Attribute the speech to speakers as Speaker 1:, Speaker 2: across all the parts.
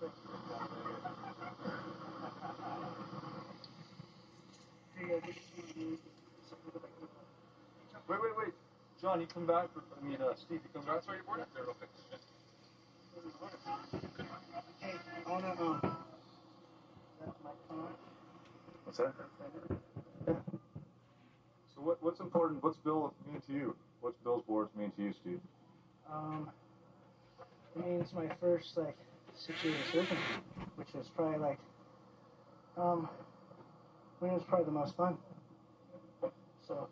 Speaker 1: Wait. John, you come back. Steve, you come back. That's where you're born at there, real quick.
Speaker 2: Hey, I wanna, that's my car.
Speaker 1: What's that? Yeah. So what's important? What's Bill mean to you? What's Bill's boards mean to you, Steve?
Speaker 2: It means my first, 6 years of surfing, which was probably, when it was probably the most fun. So...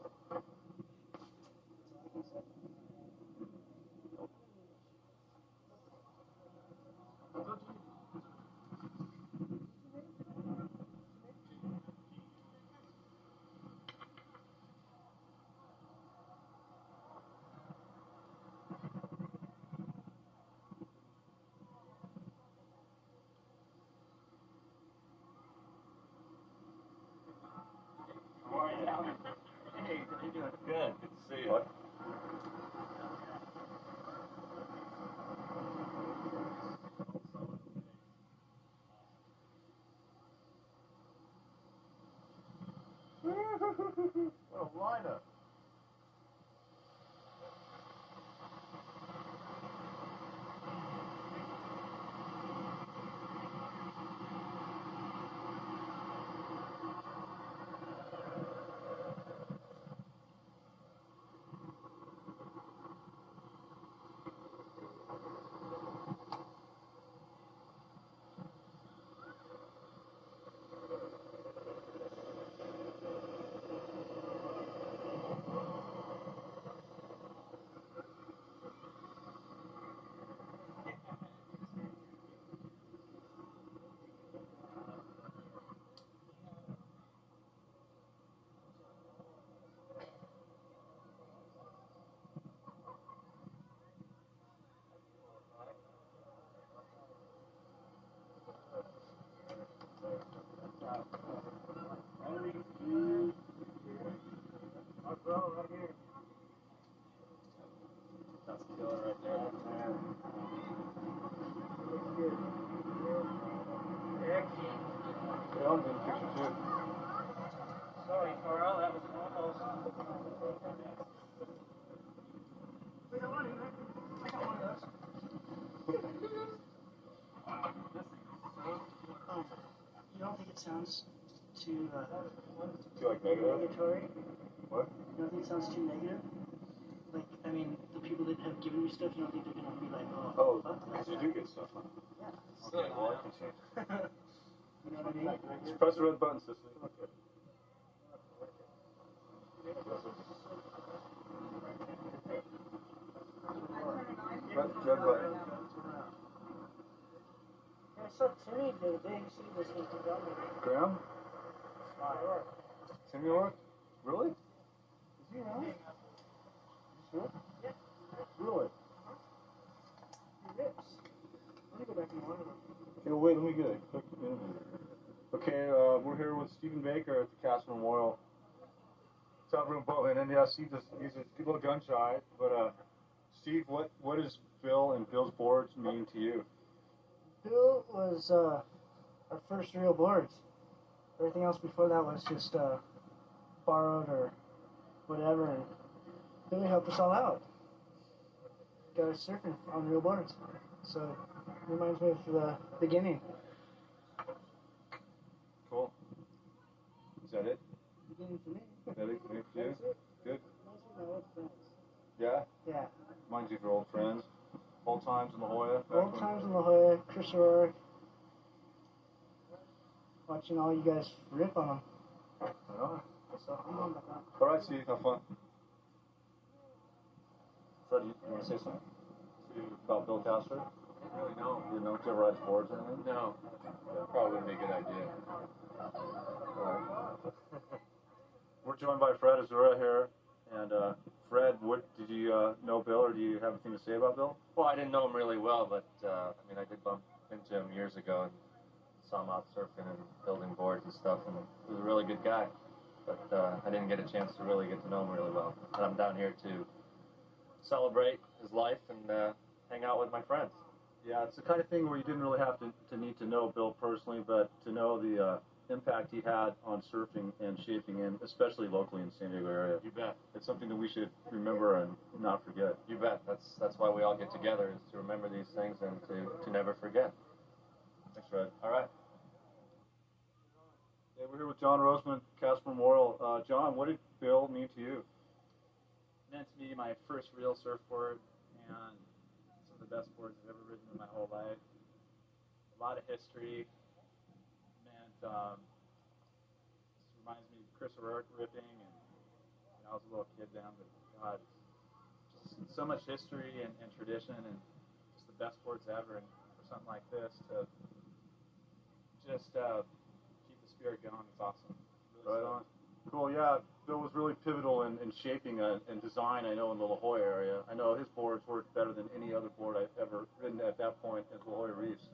Speaker 1: Hey, how you doing? Good. Good to see you. What? What a lineup.
Speaker 2: Sorry, Carl, that was almost... You don't think it sounds too,
Speaker 1: Too negative?
Speaker 2: negatory?
Speaker 1: What?
Speaker 2: You don't think it sounds too negative? The people that have given you stuff, you don't think they're gonna be like,
Speaker 1: Oh,
Speaker 2: fuck that.
Speaker 1: because you do get stuff, huh?
Speaker 2: Yeah.
Speaker 1: Okay, well, I can change.
Speaker 2: You know what I mean?
Speaker 1: Just press the red button, Cicely. Okay. Red button.
Speaker 2: I saw Timmy the other day. He said he was going to go down there.
Speaker 1: Graham? Timmy Orr? Really? Is he around? You sure?
Speaker 2: Yeah.
Speaker 1: Really?
Speaker 2: He rips. Let me go back and water him.
Speaker 1: Okay, wait, let me get a quick interview. Okay, we're here with Stephen Becker at the Castle Memorial. Top room boatman, and yeah, Steve, he's a little gun shy, but Steve, what does Bill and Bill's boards mean to you?
Speaker 2: Bill was our first real boards. Everything else before that was just borrowed or whatever, and Billy helped us all out. Got us surfing on real boards. So it reminds me of the beginning.
Speaker 1: Cool. Is that it?
Speaker 2: Beginning for me.
Speaker 1: Is that it for you?
Speaker 2: That's it.
Speaker 1: Good?
Speaker 2: Reminds me of my old friends.
Speaker 1: Yeah?
Speaker 2: Yeah.
Speaker 1: Reminds you of your old friends? Old times in La Jolla?
Speaker 2: Old times in La Jolla, Chris O'Rourke. Watching all you guys rip on them.
Speaker 1: Yeah.
Speaker 2: So I'm going back on.
Speaker 1: All right, Steve, have fun. Fred, you want to say something about Bill Casper?
Speaker 3: I don't really know.
Speaker 1: You know, do you ever ride sports or anything?
Speaker 3: No. Probably wouldn't be a good idea.
Speaker 1: We're joined by Fred Azura here, and Fred, what did you know Bill, or do you have anything to say about Bill?
Speaker 3: Well, I didn't know him really well, but I did bump into him years ago and saw him out surfing and building boards and stuff, and he was a really good guy. But I didn't get a chance to really get to know him really well. And I'm down here to celebrate his life and hang out with my friends.
Speaker 1: Yeah, it's the kind of thing where you didn't really have to need to know Bill personally, but to know the impact he had on surfing and shaping, and especially locally in the San Diego area.
Speaker 3: You bet.
Speaker 1: It's something that we should remember and not forget.
Speaker 3: You bet. That's why we all get together, is to remember these things and to never forget.
Speaker 1: Thanks, Fred.
Speaker 3: All right.
Speaker 1: Yeah, we're here with John Rosemon, Casper Memorial. John, what did Bill mean to you?
Speaker 4: Meant to be my first real surfboard and some of the best boards I've ever ridden in my whole life. A lot of history. Meant this reminds me of Chris O'Rourke ripping, and I was a little kid then, but God, just so much history and tradition, and just the best boards ever. And for something like this to just keep the spirit going, it's awesome. Really
Speaker 1: Right on. Cool, yeah. Bill was really pivotal in shaping and design, I know, in the La Jolla area. I know his boards worked better than any other board I've ever ridden at that point at La Jolla Reefs.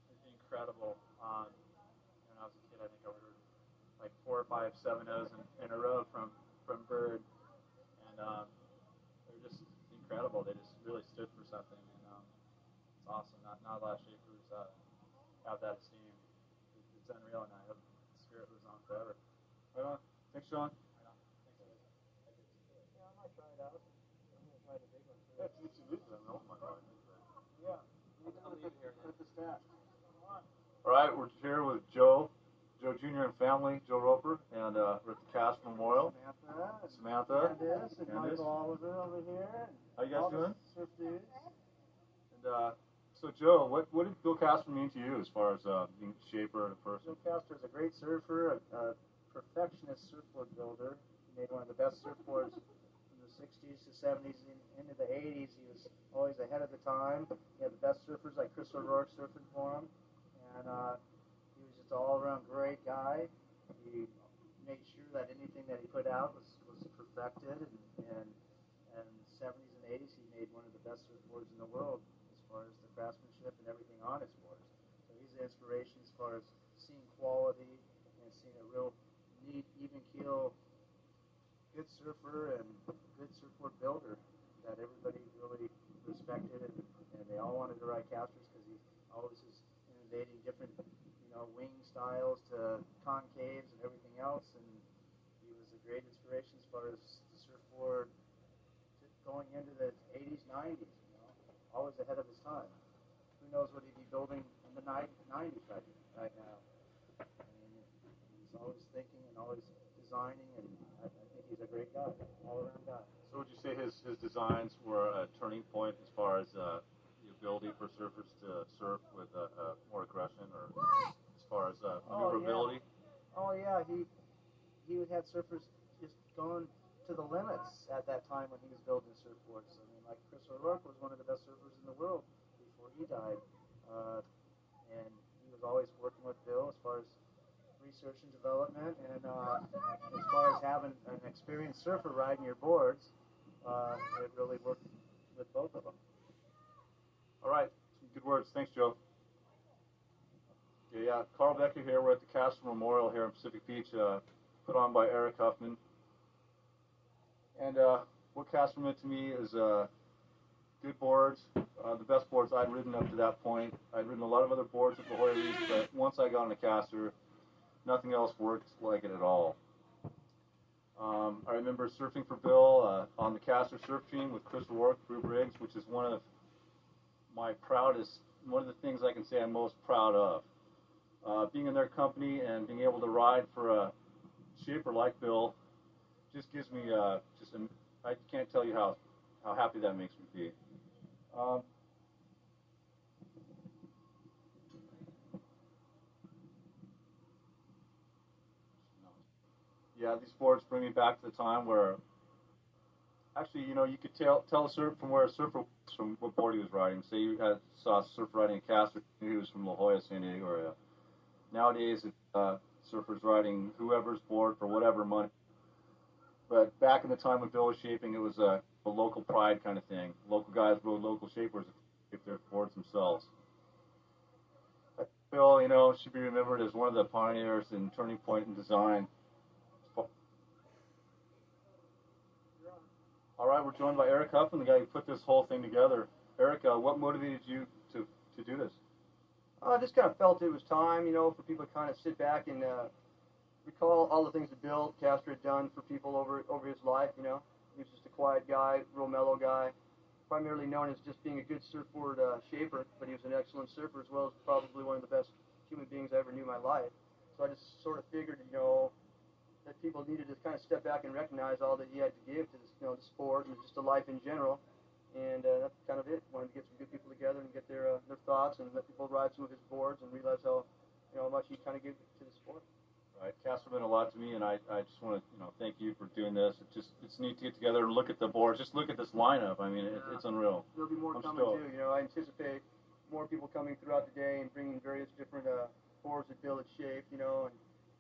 Speaker 4: Just incredible. When I was a kid, I think I ordered like 4 or 5 7.0s in a row from Bird, and they're just incredible. They just really stood for something, and it's awesome. Not a lot of shapers have that esteem. It's unreal, and I hope the spirit lives on forever.
Speaker 1: Right on. Thanks, John.
Speaker 4: Right on. Thanks, guys.
Speaker 2: Yeah, I might try it out. I'm gonna try the big one
Speaker 1: Yeah,
Speaker 2: first.
Speaker 1: if you lose it, oh my God.
Speaker 2: Yeah.
Speaker 3: I'll leave it here now.
Speaker 2: At the stack.
Speaker 1: All right, we're here with Joe Jr. and family, Joe Roper, and we're at the Casper Memorial. Samantha.
Speaker 2: Candace, and
Speaker 1: Candace.
Speaker 2: Michael Oliver over here.
Speaker 1: How you guys
Speaker 2: all the
Speaker 1: doing?
Speaker 2: Surf dudes.
Speaker 1: And so, Joe, what did Bill Casper mean to you as far as being a shaper and a person?
Speaker 2: Joe Casper is a great surfer, a perfectionist surfboard builder. He made one of the best surfboards from the 60s to 70s into the 80s. He was always ahead of the time. He had the best surfers like Chris O'Rourke surfing for him. And he was just an all-around great guy. He made sure that anything that he put out was perfected. And 70s and 80s, he made one of the best surfboards in the world as far as the craftsmanship and everything on his boards. So he's an inspiration as far as seeing quality and seeing a real neat, even keel, good surfer and good surfboard builder that everybody really respected, and they all wanted to ride casters because he always is innovating different, wing styles to concaves and everything else, and he was a great inspiration as far as the surfboard going into the 80s, 90s, always ahead of his time. Who knows what he'd be building in the 90s right now. I mean, he's always thinking and always designing, and I think he's a great guy, all-around guy.
Speaker 1: So would you say his designs were a turning point as far as the ability for surfers to surf with more aggression, or as far as maneuverability?
Speaker 2: Oh yeah, he would have surfers just going to the limits at that time when he was building surfboards. I mean, like Chris O'Rourke was one of the best surfers in the world before he died, and he was always working with Bill as far as research and development, and as far as having an experienced surfer riding your boards, it really worked with both of them.
Speaker 1: All right, some good words. Thanks, Joe. Yeah, Carl Becker here. We're at the Casper Memorial here in Pacific Beach, put on by Eric Huffman. And what Casper meant to me is good boards, the best boards I'd ridden up to that point. I'd ridden a lot of other boards at La Jolla Reefs, but once I got on a caster, nothing else worked like it at all. I remember surfing for Bill on the caster surf team with Chris O'Rourke, Brew Briggs, which is one of the things I can say I'm most proud of. Being in their company and being able to ride for a shaper like Bill just gives me I can't tell you how happy that makes me be. Yeah, these boards bring me back to the time where actually, you could tell a surf from where a surfer was from what board he was riding. Say you saw a surfer riding a caster, he was from La Jolla, San Diego area. Nowadays, it's surfers riding whoever's board for whatever money. But back in the time when Bill was shaping, it was a local pride kind of thing. Local guys rode local shapers to shape their boards themselves. Bill, should be remembered as one of the pioneers and turning point in design. All right, we're joined by Eric Huffman, the guy who put this whole thing together. Eric, what motivated you to do this?
Speaker 5: I just kind of felt it was time, for people to kind of sit back and recall all the things that Bill Castor had done for people over his life. He was just a quiet guy, real mellow guy, primarily known as just being a good surfboard shaper, but he was an excellent surfer as well as probably one of the best human beings I ever knew in my life. So I just sort of figured, that people needed to kind of step back and recognize all that he had to give to this, the sport and just the life in general. And that's kind of it. Wanted to get some good people together and get their thoughts and let people ride some of his boards and realize how much he kind of gave to the sport.
Speaker 1: Right, Castor meant a lot to me, and I just want to thank you for doing this. It's neat to get together and look at the boards. Just look at this lineup. I mean, it's unreal.
Speaker 5: There'll be more coming too. I anticipate more people coming throughout the day and bringing various different boards that Bill had shaped. And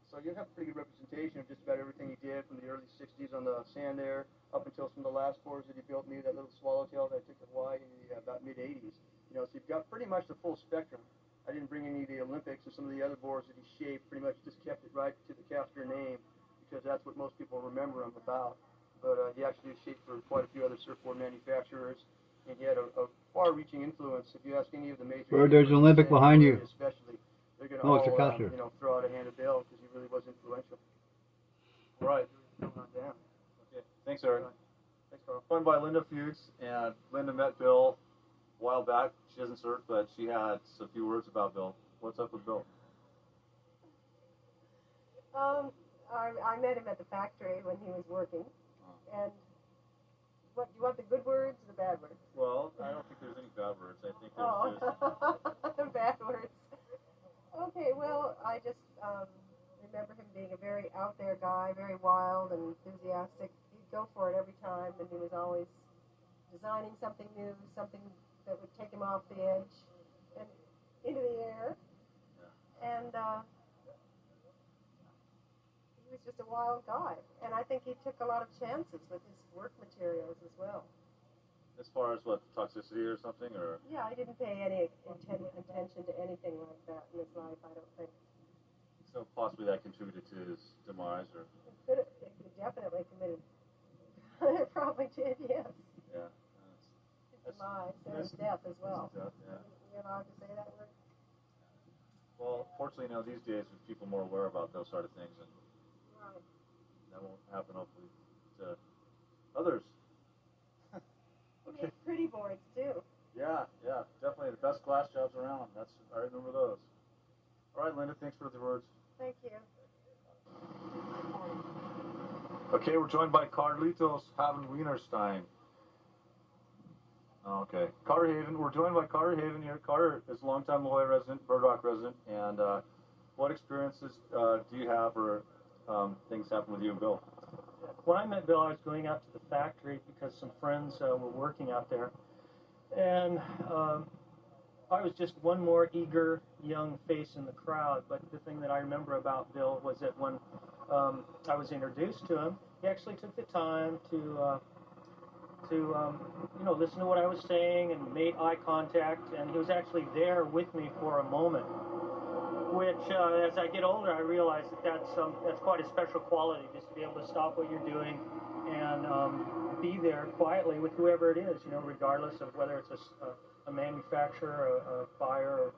Speaker 5: so you'll have pretty good representation of just about everything he did from the early '60s on the sand there up until some of the last boards that he built me, that little swallowtail that I took to Hawaii in the about mid '80s. So you've got pretty much the full spectrum. I didn't bring any of the Olympics or some of the other boards that he shaped. Pretty much just kept it right to the Castor name because that's what most people remember him about. But he actually shaped for quite a few other surfboard manufacturers, and he had a far-reaching influence. If you ask any of the major,
Speaker 6: there's an Olympic behind you.
Speaker 5: Especially, they're going to
Speaker 6: all
Speaker 5: throw out a hand of Bill because he really was influential.
Speaker 1: Right.
Speaker 5: Down.
Speaker 1: Okay. Thanks, Eric.
Speaker 5: Thanks, Carl.
Speaker 1: Joined by Linda Feuds, and Linda met Bill a while back. She doesn't surf, but she had a few words about Bill. What's up with Bill?
Speaker 7: I met him at the factory when he was working, and what do you want, the good words or the bad words?
Speaker 1: Well, I don't think there's any bad words. I think there's just...
Speaker 7: The bad words. Okay, well, I just remember him being a very out there guy, very wild and enthusiastic. He'd go for it every time, and he was always designing something new, something that would take him off the edge and into the air. Yeah. And he was just a wild guy. And I think he took a lot of chances with his work materials as well.
Speaker 1: As far as what, toxicity or something, or?
Speaker 7: Yeah, he didn't pay any attention to anything like that in his life, I don't think.
Speaker 1: So possibly that contributed to his demise, or?
Speaker 7: It definitely committed. It probably did, yes.
Speaker 1: Yeah.
Speaker 7: His demise and his death as well.
Speaker 1: His death, yeah.
Speaker 7: You're allowed to say that word?
Speaker 1: Well, fortunately, these days, there's people more aware about those sort of things, and
Speaker 7: Right.
Speaker 1: that won't happen, hopefully, to others.
Speaker 7: He made pretty boards, too.
Speaker 1: Yeah, definitely the best glass jobs around. I remember those. All right, Linda, thanks for the words.
Speaker 7: Thank you.
Speaker 1: Okay, we're joined by Carlitos Haven Wienerstein. Okay, Carter Haven. We're joined by Carter Haven here. Carter is a longtime La Jolla resident, Bird Rock resident, and what experiences do you have, or things happen with you and Bill?
Speaker 8: When I met Bill, I was going out to the factory because some friends were working out there. And I was just one more eager young face in the crowd. But the thing that I remember about Bill was that when I was introduced to him, he actually took the time to listen to what I was saying and made eye contact. And he was actually there with me for a moment, which as I get older, I realize that's quite a special quality, just to be able to stop what you're doing and be there quietly with whoever it is, regardless of whether it's a manufacturer, a buyer,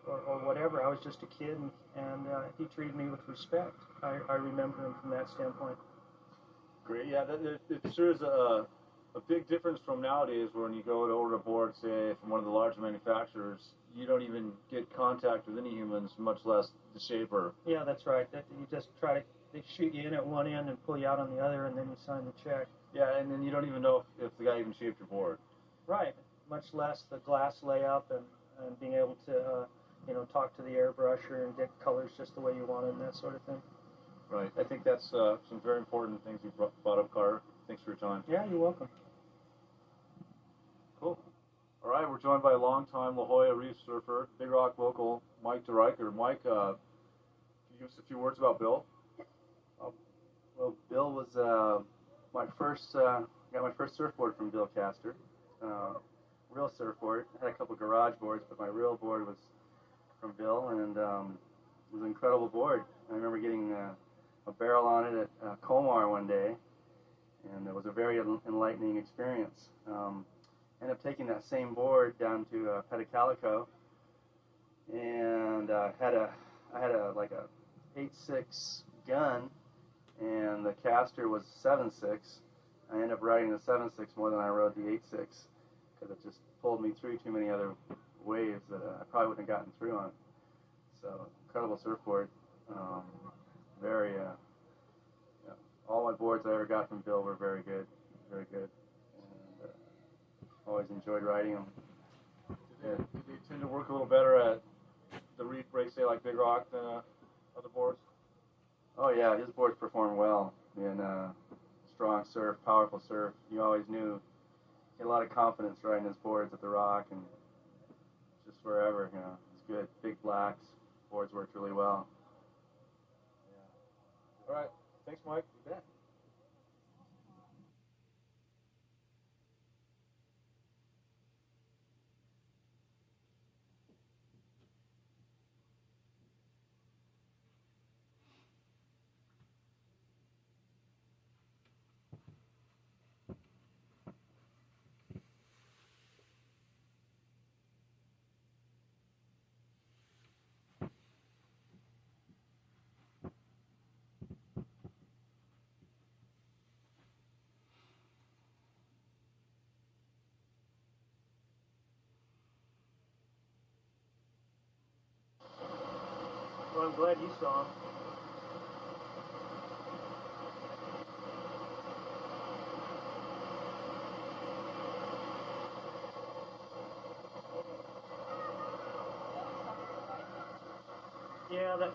Speaker 8: or whatever. I was just a kid, and he treated me with respect. I remember him from that standpoint.
Speaker 1: Great, yeah, it sure is a big difference from nowadays, where when you go to order a board, say, from one of the larger manufacturers, you don't even get contact with any humans, much less the shaper.
Speaker 8: Yeah, that's right. You just they shoot you in at one end and pull you out on the other, and then you sign the check.
Speaker 1: Yeah, and then you don't even know if the guy even shaped your board.
Speaker 8: Right, much less the glass layup and being able to, talk to the airbrusher and get colors just the way you want it and that sort of thing.
Speaker 1: Right, I think that's some very important things you brought up, Carter. Thanks for your time.
Speaker 8: Yeah, you're welcome.
Speaker 1: Cool. All right, we're joined by a longtime La Jolla Reef surfer, Big Rock local, Mike DeRiker. Mike, can you give us a few words about Bill?
Speaker 9: Well, Bill was my first. Got my first surfboard from Bill Castor. Real surfboard. I had a couple garage boards, but my real board was from Bill, and it was an incredible board. I remember getting a barrel on it at Comar one day, and it was a very enlightening experience. ended up taking that same board down to Petacalico, and I had a like a 8.6 gun, and the caster was 7.6. I ended up riding the 7.6 more than I rode the 8.6 because it just pulled me through too many other waves that I probably wouldn't have gotten through on. So incredible surfboard. Very, all my boards I ever got from Bill were very good, and always enjoyed riding them.
Speaker 1: Did they tend to work a little better at the reef break, say like Big Rock, than other boards?
Speaker 9: Oh yeah, his boards perform well in strong surf, powerful surf. You always knew he had a lot of confidence riding his boards at the Rock and just wherever. It's good. Big blacks, boards worked really well.
Speaker 1: All right. Thanks, Mike.
Speaker 5: You bet.
Speaker 8: Well, I'm glad you saw him. Yeah, that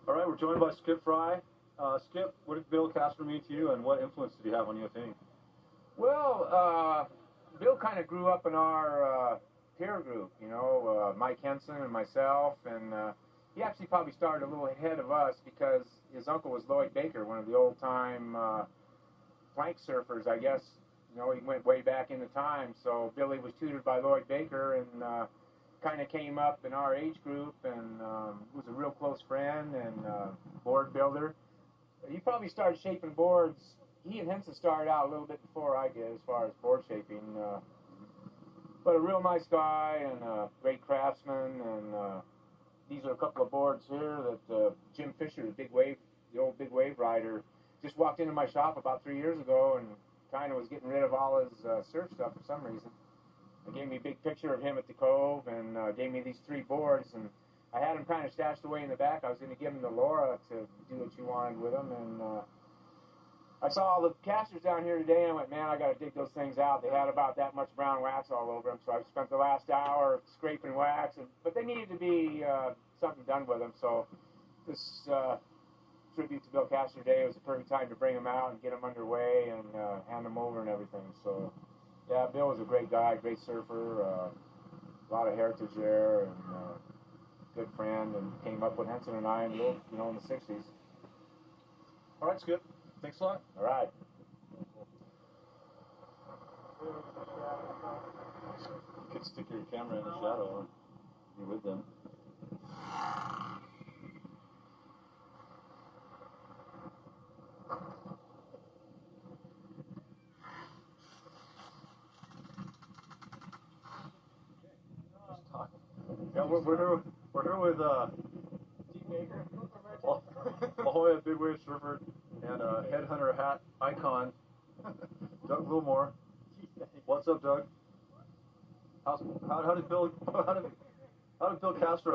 Speaker 1: All right, we're joined by Skip Frye. Skip, what did Bill Casper mean to you, and what influence did he have on you, if any?
Speaker 6: Well, Bill kind of grew up in our peer group, Mike Henson and myself, and he actually probably started a little ahead of us because his uncle was Lloyd Baker, one of the old-time plank surfers, I guess. He went way back into time, so Billy was tutored by Lloyd Baker and kind of came up in our age group and was a real close friend and board builder. He probably started shaping boards. He and Henson started out a little bit before I did as far as board shaping. But a real nice guy and a great craftsman. And these are a couple of boards here that Jim Fisher, the old big wave rider, just walked into my shop about 3 years ago and kind of was getting rid of all his surf stuff for some reason. He gave me a big picture of him at the Cove and gave me these 3 boards. And I had them kind of stashed away in the back. I was going to give them to Laura to do what she wanted with them. And I saw all the casters down here today, and I went, man, I got to dig those things out. They had about that much brown wax all over them, so I spent the last hour scraping wax. But they needed to be something done with them, so this tribute to Bill Castor Day was the perfect time to bring them out and get them underway and hand them over and everything. So, yeah, Bill was a great guy, great surfer, a lot of heritage there, and good friend, and came up with Henson and I in the 60s.
Speaker 1: All right, Skip. Thanks a lot.
Speaker 6: All right.
Speaker 1: You could stick your camera in the shadow and be with them. Just talking. Yeah, we're here with
Speaker 2: Baker.
Speaker 1: La Jolla big wave surfer and headhunter hat icon, Doug Wilmore. What's up, Doug? How did Bill Castor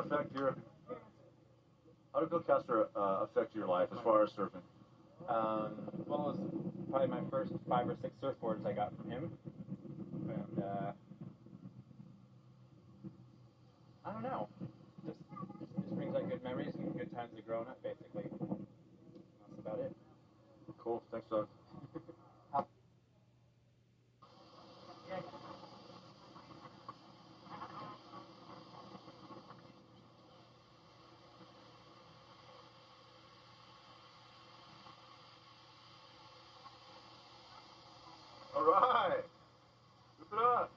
Speaker 1: affect your life as far as surfing?
Speaker 4: Well, it was probably my first 5 or 6 surfboards I got from him, and I don't know, just brings like good memories and good times of growing up, basically. That's about it.
Speaker 1: Cool. Thanks, Doug. All right. Keep it up.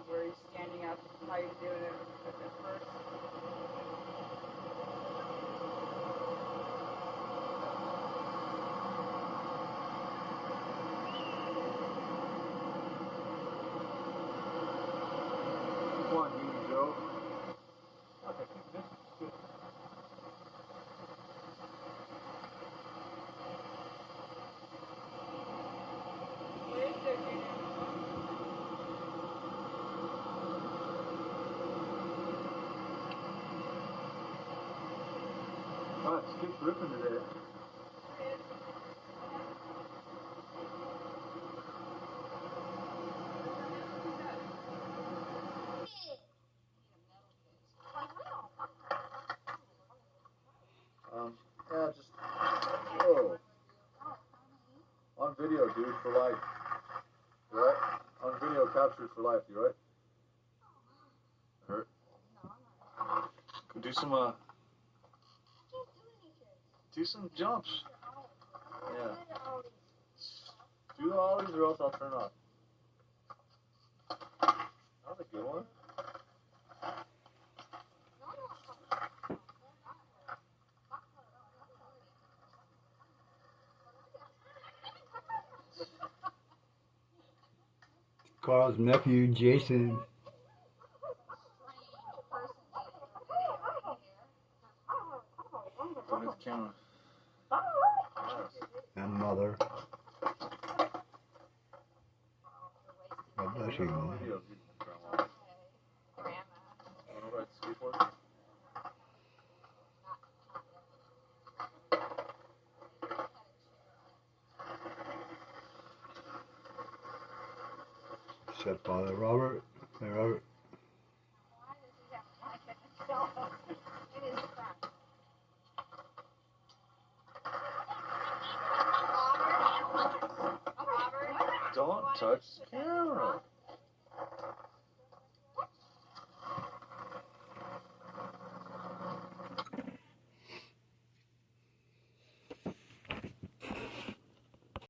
Speaker 10: Where he's standing up, how you doing it at first.
Speaker 1: Come on, Mean Joe.
Speaker 4: Okay, good.
Speaker 10: Where is it, Junior?
Speaker 1: Oh, it keeps ripping today. Yeah, just whoa. On video, dude, for life. You right? On video, captured for life. You right? Hurt. Do some jumps. Yeah. Do the ollies or else I'll turn off. That was a good one.
Speaker 11: Carl's nephew, Jason,
Speaker 1: off camera.
Speaker 11: And mother. God bless you, Mom. Said Father Robert. Hey, Robert.
Speaker 1: Don't touch the camera.